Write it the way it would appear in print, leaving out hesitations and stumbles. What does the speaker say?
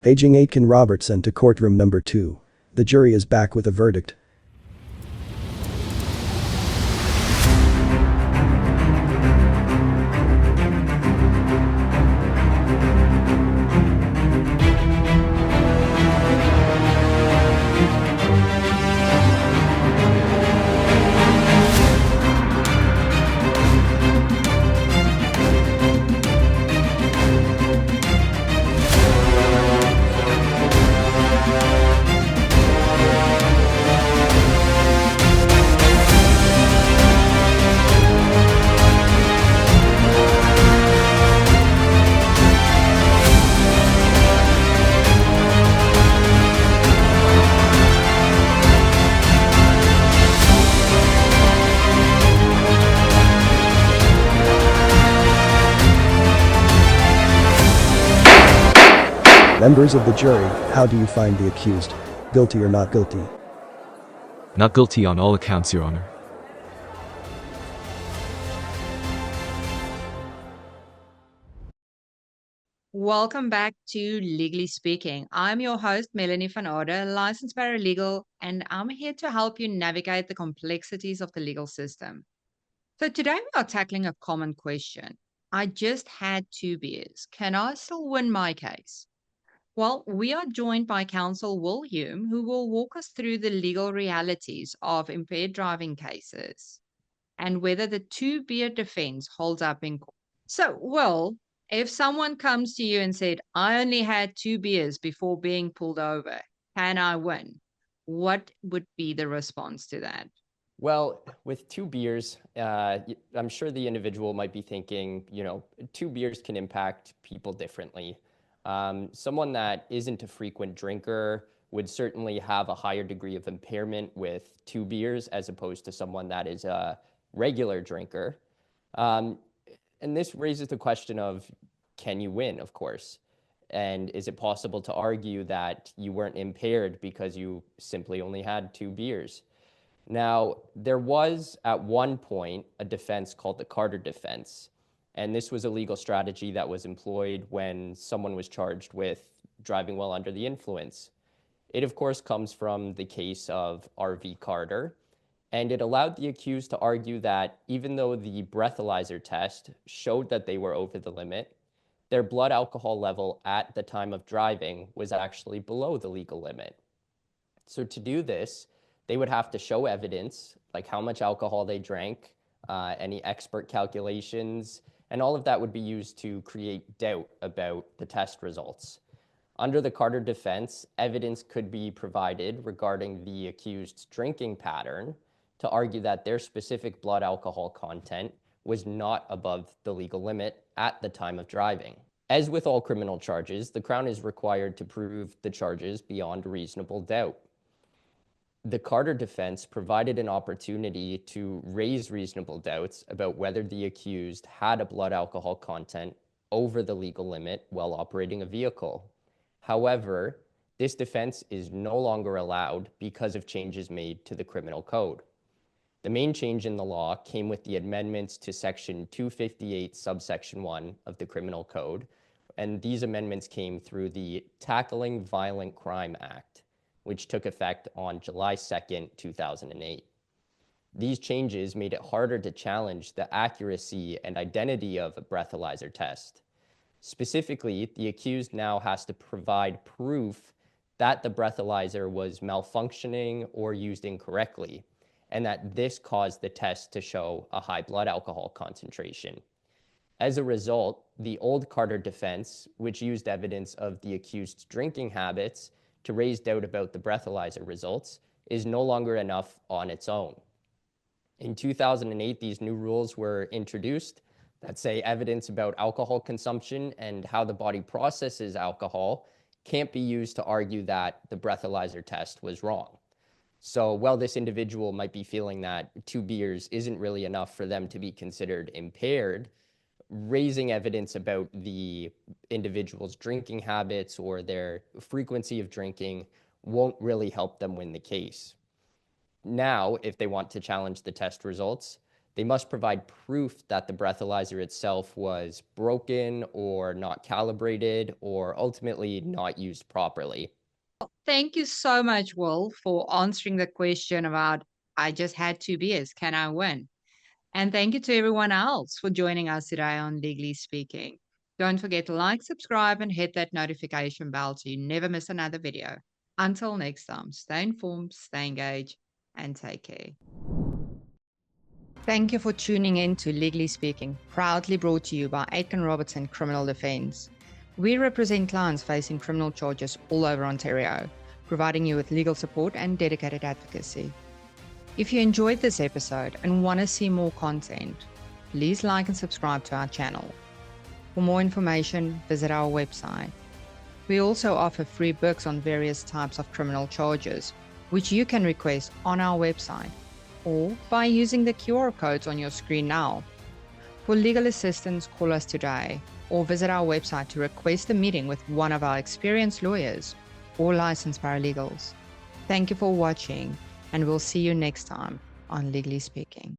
Paging Aitken Robertson to courtroom number 2. The jury is back with a verdict. Members of the jury, how do you find the accused? Guilty or not guilty? Not guilty on all accounts, Your Honor. Welcome back to Legally Speaking. I'm your host, Melanie van Orde, licensed paralegal, and I'm here to help you navigate the complexities of the legal system. So today we are tackling a common question. I just had 2 beers. Can I still win my case? Well, we are joined by counsel Will Hume, who will walk us through the legal realities of impaired driving cases and whether the 2 beer defense holds up in court. So, Will, if someone comes to you and said, I only had 2 beers before being pulled over, can I win? What would be the response to that? Well, with 2 beers, I'm sure the individual might be thinking, 2 beers can impact people differently. Someone that isn't a frequent drinker would certainly have a higher degree of impairment with 2 beers as opposed to someone that is a regular drinker. And this raises the question of, can you win, of course? And is it possible to argue that you weren't impaired because you simply only had 2 beers? Now, there was at one point a defense called the Carter defense. And this was a legal strategy that was employed when someone was charged with driving while under the influence. It, of course, comes from the case of R.V. Carter, and it allowed the accused to argue that even though the breathalyzer test showed that they were over the limit, their blood alcohol level at the time of driving was actually below the legal limit. So to do this, they would have to show evidence, like how much alcohol they drank, any expert calculations, and all of that would be used to create doubt about the test results. Under the Carter defense, evidence could be provided regarding the accused's drinking pattern to argue that their specific blood alcohol content was not above the legal limit at the time of driving. As with all criminal charges, the Crown is required to prove the charges beyond reasonable doubt. The Carter defense provided an opportunity to raise reasonable doubts about whether the accused had a blood alcohol content over the legal limit while operating a vehicle. However, this defense is no longer allowed because of changes made to the criminal code. The main change in the law came with the amendments to Section 258, subsection 1 of the Criminal Code, and these amendments came through the Tackling Violent Crime Act, which took effect on July 2nd, 2008. These changes made it harder to challenge the accuracy and identity of a breathalyzer test. Specifically, the accused now has to provide proof that the breathalyzer was malfunctioning or used incorrectly, and that this caused the test to show a high blood alcohol concentration. As a result, the old Carter defense, which used evidence of the accused's drinking habits to raise doubt about the breathalyzer results, is no longer enough on its own. In 2008, these new rules were introduced that say evidence about alcohol consumption and how the body processes alcohol can't be used to argue that the breathalyzer test was wrong. So while this individual might be feeling that 2 beers isn't really enough for them to be considered impaired, raising evidence about the individual's drinking habits or their frequency of drinking won't really help them win the case. Now, if they want to challenge the test results, they must provide proof that the breathalyzer itself was broken or not calibrated or ultimately not used properly. Thank you so much, Will, for answering the question about I just had 2 beers. Can I win? And thank you to everyone else for joining us today on Legally Speaking. Don't forget to like, subscribe, and hit that notification bell so you never miss another video. Until next time, stay informed, stay engaged, and take care. Thank you for tuning in to Legally Speaking, proudly brought to you by Aitken Robertson Criminal Defence. We represent clients facing criminal charges all over Ontario, providing you with legal support and dedicated advocacy. If you enjoyed this episode and want to see more content, please like and subscribe to our channel. For more information, visit our website. We also offer free books on various types of criminal charges, which you can request on our website or by using the QR codes on your screen now. For legal assistance, call us today or visit our website to request a meeting with one of our experienced lawyers or licensed paralegals. Thank you for watching, and we'll see you next time on Legally Speaking.